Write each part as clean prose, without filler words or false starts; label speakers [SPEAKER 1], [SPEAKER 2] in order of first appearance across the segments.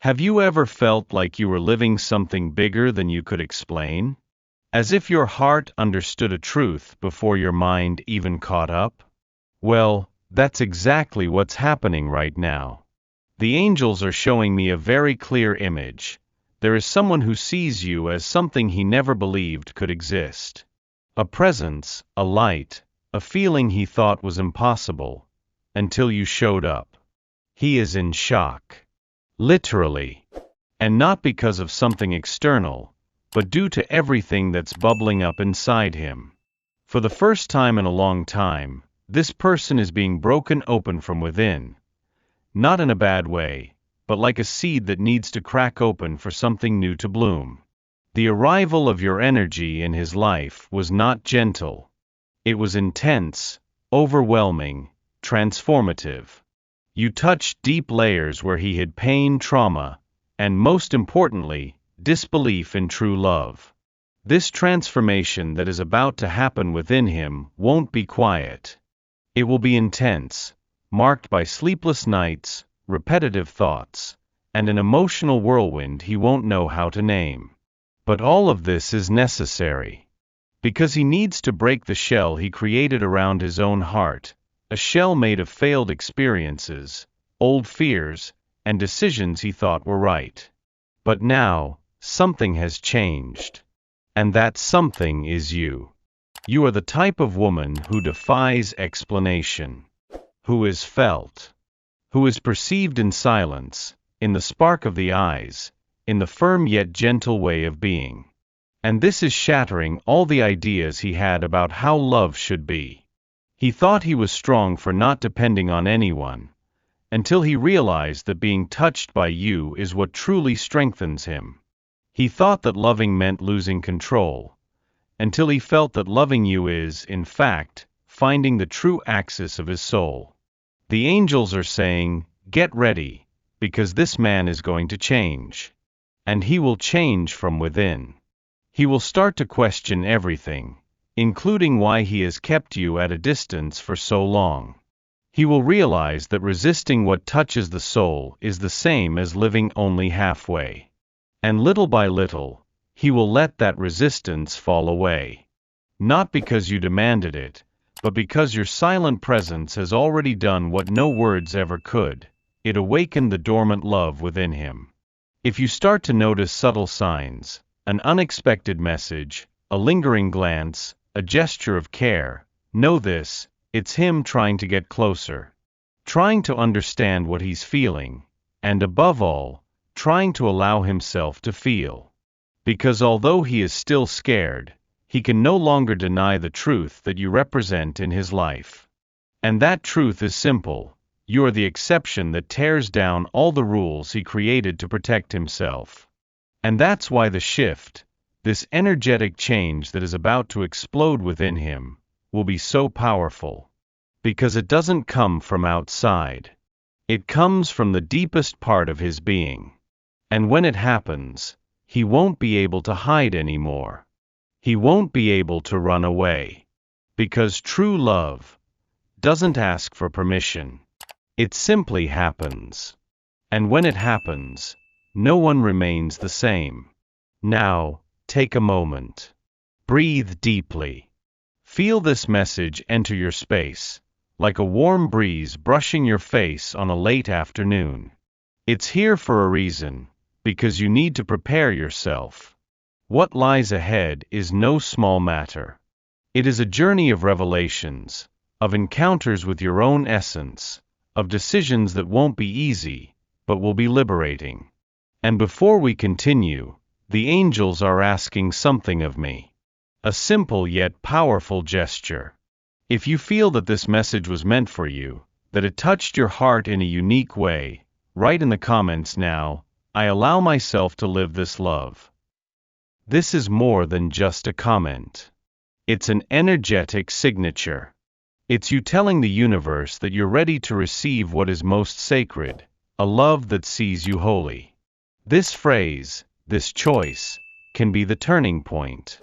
[SPEAKER 1] Have you ever felt like you were living something bigger than you could explain? As if your heart understood a truth before your mind even caught up? Well, that's exactly what's happening right now. The angels are showing me a very clear image. There is someone who sees you as something he never believed could exist. A presence, a light, a feeling he thought was impossible, until you showed up. He is in shock. Literally. And not because of something external, but due to everything that's bubbling up inside him. For the first time in a long time, this person is being broken open from within. Not in a bad way, but like a seed that needs to crack open for something new to bloom. The arrival of your energy in his life was not gentle. It was intense, overwhelming, transformative. You touched deep layers where he hid pain, trauma, and most importantly, disbelief in true love. This transformation that is about to happen within him won't be quiet. It will be intense, marked by sleepless nights, repetitive thoughts, and an emotional whirlwind he won't know how to name. But all of this is necessary. Because he needs to break the shell he created around his own heart, a shell made of failed experiences, old fears, and decisions he thought were right. But now, something has changed. And that something is you. You are the type of woman who defies explanation, who is felt, who is perceived in silence, in the spark of the eyes, in the firm yet gentle way of being. And this is shattering all the ideas he had about how love should be. He thought he was strong for not depending on anyone, until he realized that being touched by you is what truly strengthens him. He thought that loving meant losing control, until he felt that loving you is, in fact, finding the true axis of his soul. The angels are saying, get ready, because this man is going to change. And he will change from within. He will start to question everything, including why he has kept you at a distance for so long. He will realize that resisting what touches the soul is the same as living only halfway. And little by little, he will let that resistance fall away. Not because you demanded it, but because your silent presence has already done what no words ever could. It awakened the dormant love within him. If you start to notice subtle signs, an unexpected message, a lingering glance, a gesture of care, know this, it's him trying to get closer. Trying to understand what he's feeling, and above all, trying to allow himself to feel. Because although he is still scared, he can no longer deny the truth that you represent in his life. And that truth is simple. You are the exception that tears down all the rules he created to protect himself. And that's why the shift, this energetic change that is about to explode within him, will be so powerful. Because it doesn't come from outside. It comes from the deepest part of his being. And when it happens, he won't be able to hide anymore. He won't be able to run away. Because true love doesn't ask for permission. It simply happens. And when it happens, no one remains the same. Now, take a moment. Breathe deeply. Feel this message enter your space, like a warm breeze brushing your face on a late afternoon. It's here for a reason, because you need to prepare yourself. What lies ahead is no small matter. It is a journey of revelations, of encounters with your own essence, of decisions that won't be easy, but will be liberating. And before we continue, the angels are asking something of me. A simple yet powerful gesture. If you feel that this message was meant for you, that it touched your heart in a unique way, write in the comments now, I allow myself to live this love. This is more than just a comment. It's an energetic signature. It's you telling the universe that you're ready to receive what is most sacred, a love that sees you wholly. This phrase, this choice, can be the turning point.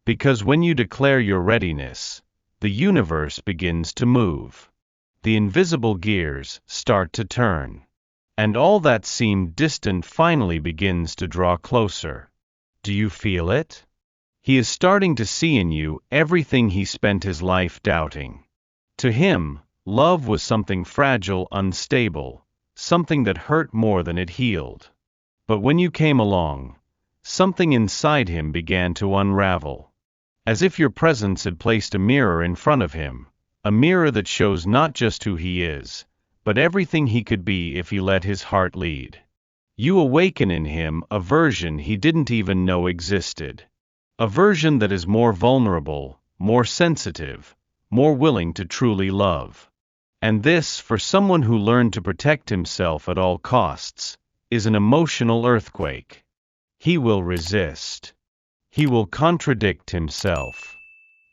[SPEAKER 1] Because when you declare your readiness, the universe begins to move. The invisible gears start to turn. And all that seemed distant finally begins to draw closer. Do you feel it? He is starting to see in you everything he spent his life doubting. To him, love was something fragile, unstable, something that hurt more than it healed. But when you came along, something inside him began to unravel. As if your presence had placed a mirror in front of him, a mirror that shows not just who he is, but everything he could be if he let his heart lead. You awaken in him a version he didn't even know existed. A version that is more vulnerable, more sensitive, more willing to truly love. And this, for someone who learned to protect himself at all costs, is an emotional earthquake. He will resist. He will contradict himself.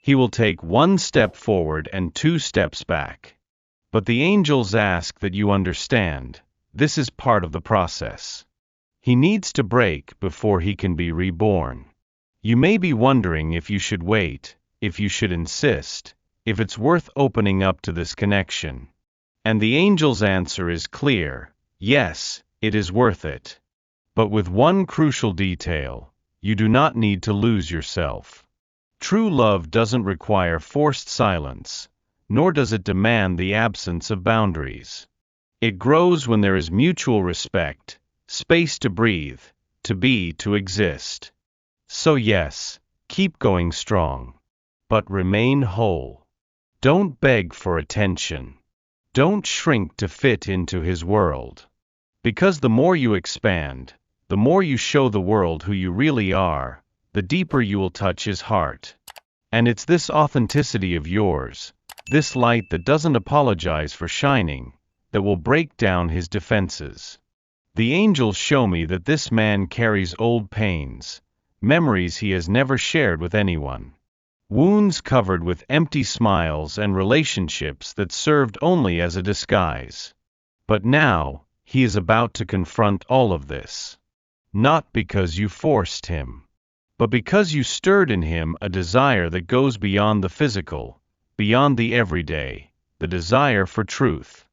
[SPEAKER 1] He will take one step forward and two steps back. But the angels ask that you understand, this is part of the process. He needs to break before he can be reborn. You may be wondering if you should wait, if you should insist, if it's worth opening up to this connection. And the angel's answer is clear, yes, it is worth it. But with one crucial detail, you do not need to lose yourself. True love doesn't require forced silence, nor does it demand the absence of boundaries. It grows when there is mutual respect, space to breathe, to be, to exist. So yes, keep going strong. But remain whole. Don't beg for attention. Don't shrink to fit into his world. Because the more you expand, the more you show the world who you really are, the deeper you will touch his heart. And it's this authenticity of yours, this light that doesn't apologize for shining, that will break down his defenses. The angels show me that this man carries old pains, memories he has never shared with anyone. Wounds covered with empty smiles and relationships that served only as a disguise. But now, he is about to confront all of this. Not because you forced him, but because you stirred in him a desire that goes beyond the physical, beyond the everyday, the desire for truth.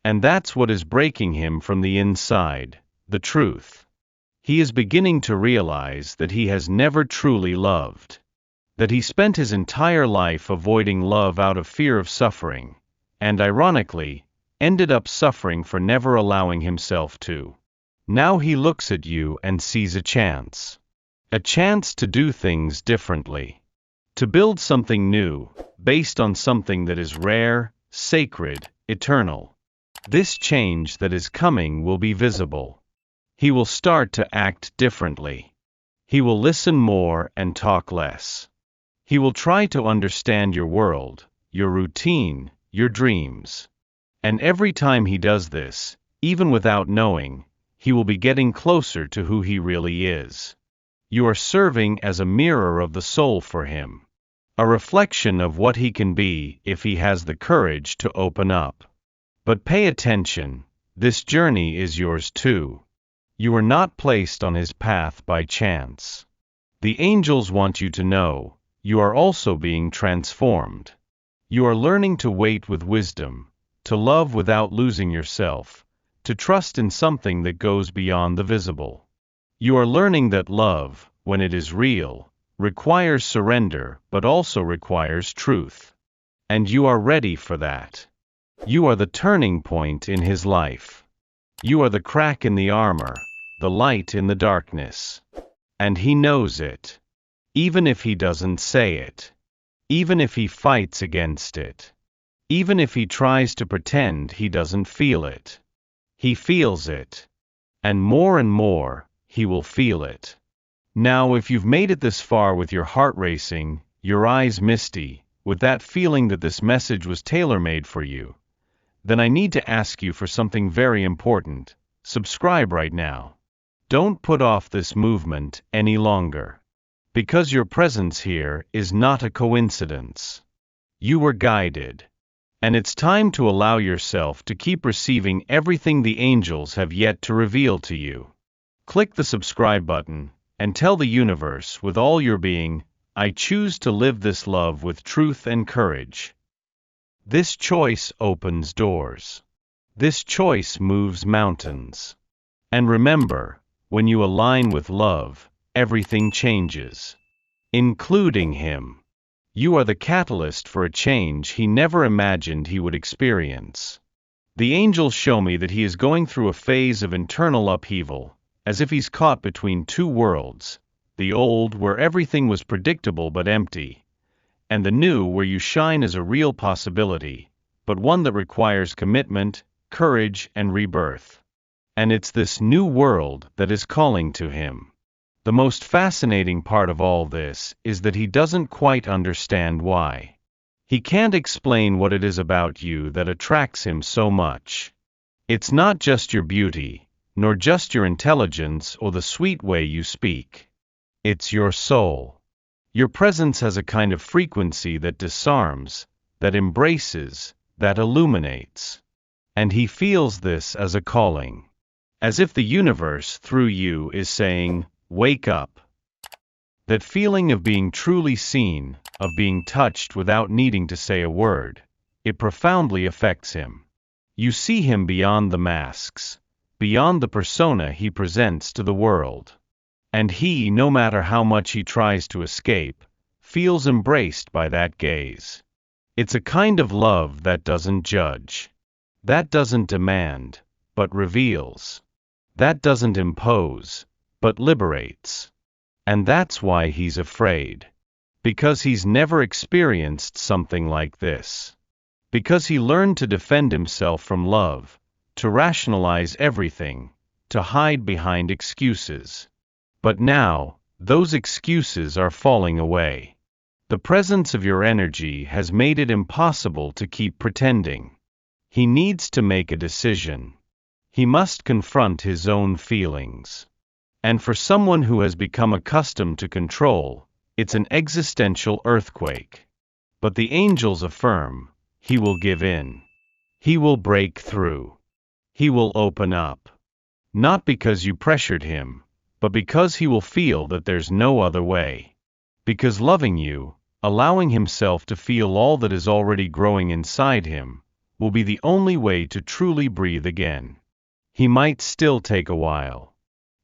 [SPEAKER 1] And that's what is breaking him from the inside, the truth. He is beginning to realize that he has never truly loved. That he spent his entire life avoiding love out of fear of suffering, and ironically, ended up suffering for never allowing himself to. Now he looks at you and sees a chance. A chance to do things differently. To build something new, based on something that is rare, sacred, eternal. This change that is coming will be visible. He will start to act differently. He will listen more and talk less. He will try to understand your world, your routine, your dreams. And every time he does this, even without knowing, he will be getting closer to who he really is. You are serving as a mirror of the soul for him. A reflection of what he can be if he has the courage to open up. But pay attention, this journey is yours too. You are not placed on his path by chance. The angels want you to know, you are also being transformed. You are learning to wait with wisdom, to love without losing yourself, to trust in something that goes beyond the visible. You are learning that love, when it is real, requires surrender but also requires truth. And you are ready for that. You are the turning point in his life. You are the crack in the armor, the light in the darkness. And he knows it. Even if he doesn't say it. Even if he fights against it. Even if he tries to pretend he doesn't feel it. He feels it. And more, he will feel it. Now if you've made it this far with your heart racing, your eyes misty, with that feeling that this message was tailor-made for you, then I need to ask you for something very important. Subscribe right now. Don't put off this movement any longer. Because your presence here is not a coincidence. You were guided. And it's time to allow yourself to keep receiving everything the angels have yet to reveal to you. Click the subscribe button, and tell the universe with all your being, I choose to live this love with truth and courage. This choice opens doors. This choice moves mountains. And remember, when you align with love, everything changes, including him. You are the catalyst for a change he never imagined he would experience. The angels show me that he is going through a phase of internal upheaval, as if he's caught between two worlds, the old where everything was predictable but empty, and the new where you shine as a real possibility, but one that requires commitment, courage, and rebirth. And it's this new world that is calling to him. The most fascinating part of all this is that he doesn't quite understand why. He can't explain what it is about you that attracts him so much. It's not just your beauty, nor just your intelligence or the sweet way you speak. It's your soul. Your presence has a kind of frequency that disarms, that embraces, that illuminates. And he feels this as a calling. As if the universe, through you, is saying, "Wake up." That feeling of being truly seen, of being touched without needing to say a word, it profoundly affects him. You see him beyond the masks, beyond the persona he presents to the world. And he, no matter how much he tries to escape, feels embraced by that gaze. It's a kind of love that doesn't judge, that doesn't demand, but reveals, that doesn't impose, but liberates. And that's why he's afraid. Because he's never experienced something like this. Because he learned to defend himself from love, to rationalize everything, to hide behind excuses. But now, those excuses are falling away. The presence of your energy has made it impossible to keep pretending. He needs to make a decision. He must confront his own feelings. And for someone who has become accustomed to control, it's an existential earthquake. But the angels affirm, he will give in. He will break through. He will open up. Not because you pressured him, but because he will feel that there's no other way. Because loving you, allowing himself to feel all that is already growing inside him, will be the only way to truly breathe again. He might still take a while.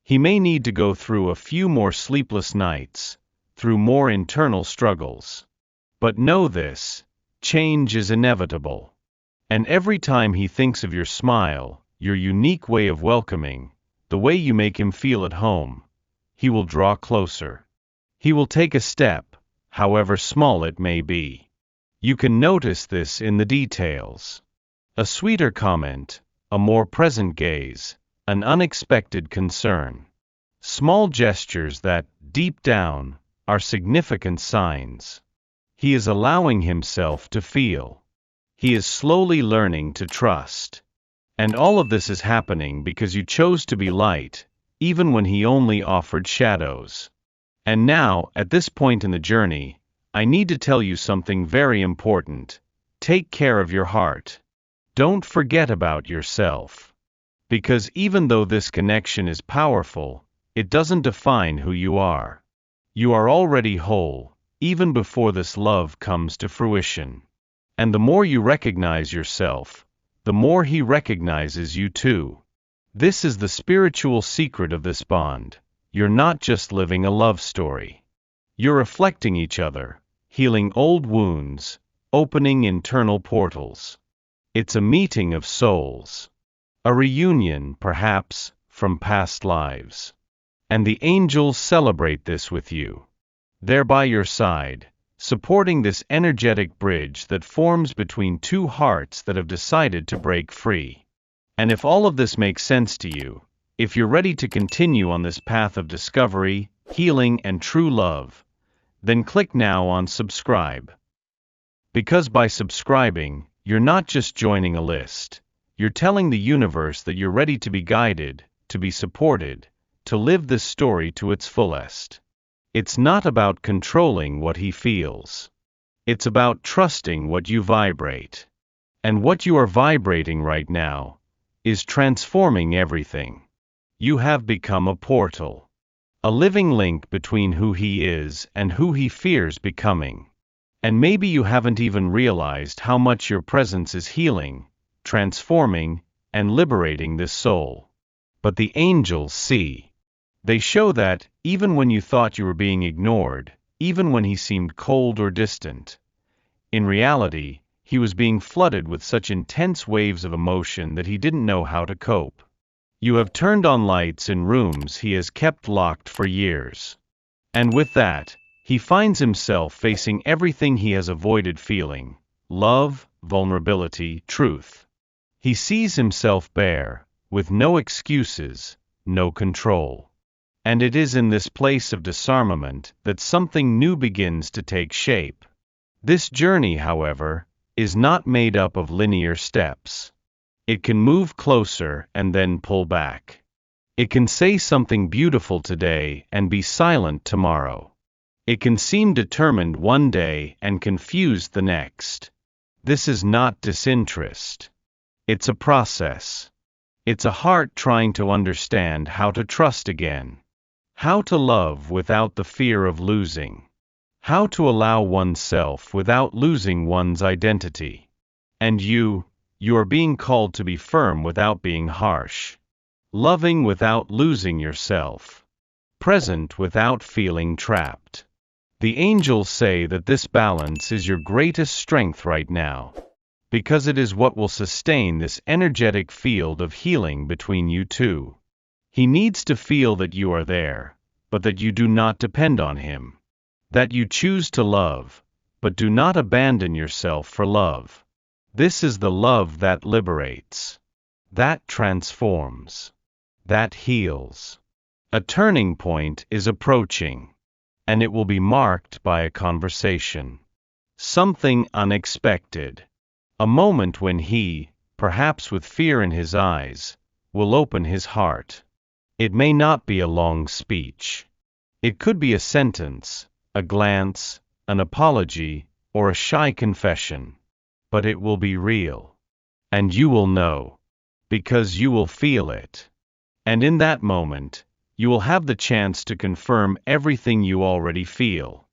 [SPEAKER 1] He may need to go through a few more sleepless nights, through more internal struggles. But know this, change is inevitable. And every time he thinks of your smile, your unique way of welcoming, the way you make him feel at home, he will draw closer. He will take a step, however small it may be. You can notice this in the details. A sweeter comment, a more present gaze, an unexpected concern. Small gestures that, deep down, are significant signs. He is allowing himself to feel. He is slowly learning to trust. And all of this is happening because you chose to be light, even when he only offered shadows. And now, at this point in the journey, I need to tell you something very important. Take care of your heart. Don't forget about yourself. Because even though this connection is powerful, it doesn't define who you are. You are already whole, even before this love comes to fruition. And the more you recognize yourself, the more he recognizes you too. This is the spiritual secret of this bond. You're not just living a love story. You're reflecting each other, healing old wounds, opening internal portals. It's a meeting of souls. A reunion, perhaps, from past lives. And the angels celebrate this with you. They're by your side, supporting this energetic bridge that forms between two hearts that have decided to break free. And if all of this makes sense to you, if you're ready to continue on this path of discovery, healing, and true love, then click now on subscribe. Because by subscribing, you're not just joining a list. You're telling the universe that you're ready to be guided, to be supported, to live this story to its fullest. It's not about controlling what he feels. It's about trusting what you vibrate. And what you are vibrating right now is transforming everything. You have become a portal. A living link between who he is and who he fears becoming. And maybe you haven't even realized how much your presence is healing, transforming, and liberating this soul. But the angels see. They show that, even when you thought you were being ignored, even when he seemed cold or distant, in reality, he was being flooded with such intense waves of emotion that he didn't know how to cope. You have turned on lights in rooms he has kept locked for years. And with that, he finds himself facing everything he has avoided feeling: love, vulnerability, truth. He sees himself bare, with no excuses, no control. And it is in this place of disarmament that something new begins to take shape. This journey, however, is not made up of linear steps. It can move closer and then pull back. It can say something beautiful today and be silent tomorrow. It can seem determined one day and confused the next. This is not disinterest. It's a process. It's a heart trying to understand how to trust again. How to love without the fear of losing. How to allow oneself without losing one's identity. And you are being called to be firm without being harsh. Loving without losing yourself. Present without feeling trapped. The angels say that this balance is your greatest strength right now, because it is what will sustain this energetic field of healing between you two. He needs to feel that you are there, but that you do not depend on him. That you choose to love, but do not abandon yourself for love. This is the love that liberates, that transforms, that heals. A turning point is approaching, and it will be marked by a conversation. Something unexpected. A moment when he, perhaps with fear in his eyes, will open his heart. It may not be a long speech. It could be a sentence, a glance, an apology, or a shy confession. But it will be real. And you will know. Because you will feel it. And in that moment, you will have the chance to confirm everything you already feel.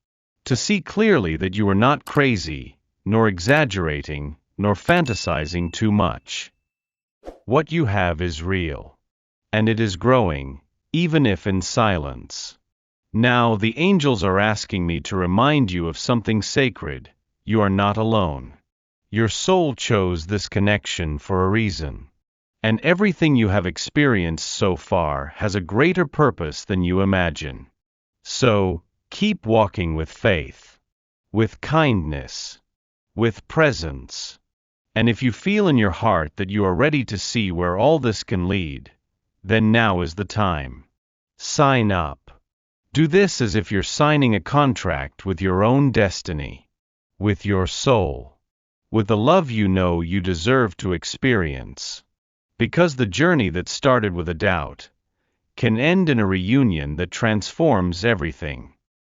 [SPEAKER 1] To see clearly that you are not crazy, nor exaggerating, nor fantasizing too much. What you have is real. And it is growing, even if in silence. Now the angels are asking me to remind you of something sacred. You are not alone. Your soul chose this connection for a reason. And everything you have experienced so far has a greater purpose than you imagine. So, keep walking with faith, with kindness, with presence. And if you feel in your heart that you are ready to see where all this can lead, then now is the time. Sign up. Do this as if you're signing a contract with your own destiny, with your soul, with the love you know you deserve to experience. Because the journey that started with a doubt can end in a reunion that transforms everything.